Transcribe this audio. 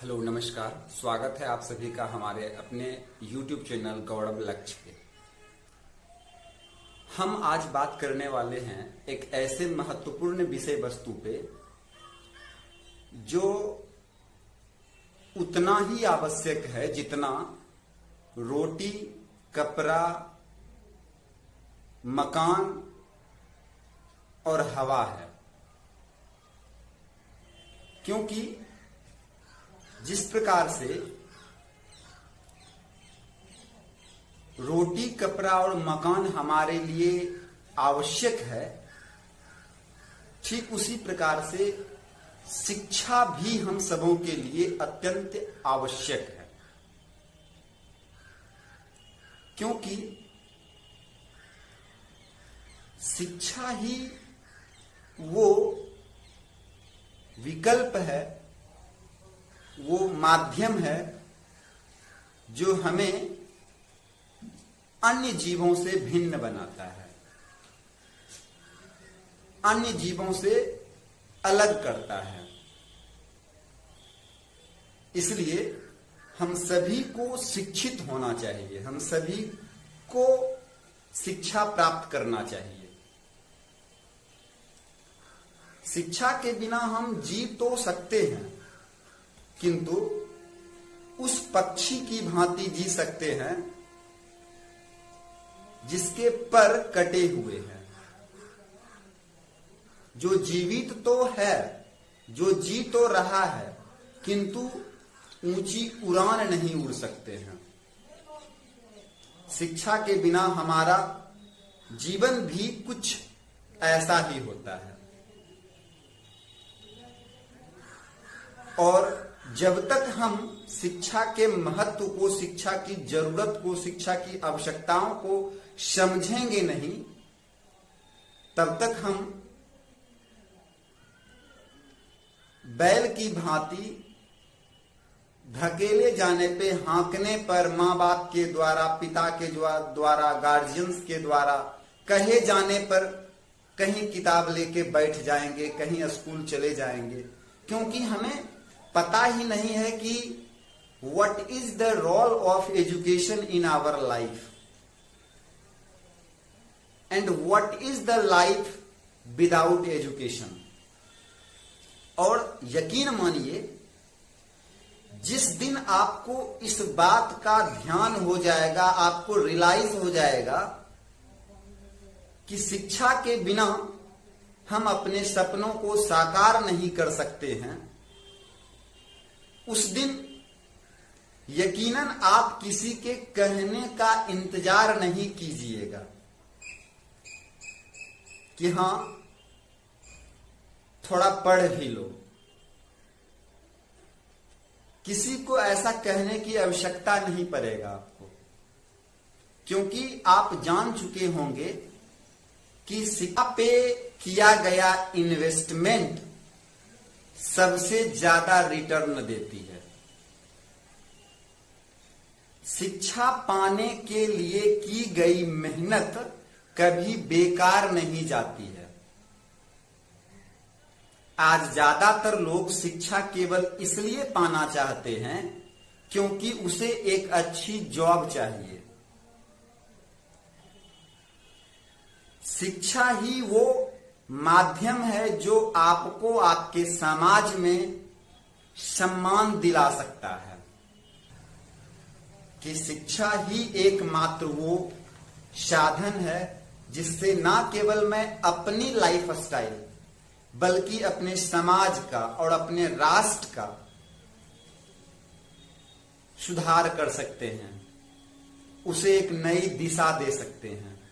Hello नमस्कार। स्वागत है आप सभी का हमारे अपने YouTube चैनल गौरव लक्ष्य पे। हम आज बात करने वाले हैं एक ऐसे महत्वपूर्ण विषय वस्तु पे जो उतना ही आवश्यक है जितना रोटी, कपड़ा, मकान और हवा है। क्योंकि जिस प्रकार से रोटी, कपड़ा और मकान हमारे लिए आवश्यक है, ठीक उसी प्रकार से शिक्षा भी हम सबों के लिए अत्यंत आवश्यक है। क्योंकि शिक्षा ही वो विकल्प है, वो माध्यम है जो हमें अन्य जीवों से भिन्न बनाता है, अन्य जीवों से अलग करता है। इसलिए हम सभी को शिक्षित होना चाहिए, हम सभी को शिक्षा प्राप्त करना चाहिए। शिक्षा के बिना हम जी तो सकते हैं, किंतु उस पक्षी की भांति जी सकते हैं जिसके पर कटे हुए हैं, जो जीवित तो है, जो जी तो रहा है, किंतु ऊंची उड़ान नहीं उड़ सकते हैं। शिक्षा के बिना हमारा जीवन भी कुछ ऐसा ही होता है। और जब तक हम शिक्षा के महत्व को, शिक्षा की जरूरत को, शिक्षा की आवश्यकताओं को समझेंगे नहीं, तब तक हम बैल की भांति धकेले जाने पे, हाँकने पर, माँ बाप के द्वारा, पिता के द्वारा, गार्जियंस के द्वारा कहे जाने पर कहीं किताब लेके बैठ जाएंगे, कहीं स्कूल चले जाएंगे। क्योंकि हमें पता ही नहीं है कि what is the role of education in our life and what is the life without education। और यकीन मानिए, जिस दिन आपको इस बात का ध्यान हो जाएगा, आपको रियलाइज हो जाएगा कि शिक्षा के बिना हम अपने सपनों को साकार नहीं कर सकते हैं, उस दिन यकीनन आप किसी के कहने का इंतजार नहीं कीजिएगा कि हां थोड़ा पढ़ ही लो। किसी को ऐसा कहने की आवश्यकता नहीं पड़ेगा आपको, क्योंकि आप जान चुके होंगे कि शिक्षा पे किया गया इन्वेस्टमेंट सबसे ज्यादा रिटर्न देती है। शिक्षा पाने के लिए की गई मेहनत कभी बेकार नहीं जाती है। आज ज्यादातर लोग शिक्षा केवल इसलिए पाना चाहते हैं क्योंकि उसे एक अच्छी जॉब चाहिए। शिक्षा ही वो माध्यम है जो आपको आपके समाज में सम्मान दिला सकता है। कि शिक्षा ही एकमात्र वो साधन है जिससे ना केवल मैं अपनी लाइफ स्टाइल बल्कि अपने समाज का और अपने राष्ट्र का सुधार कर सकते हैं, उसे एक नई दिशा दे सकते हैं।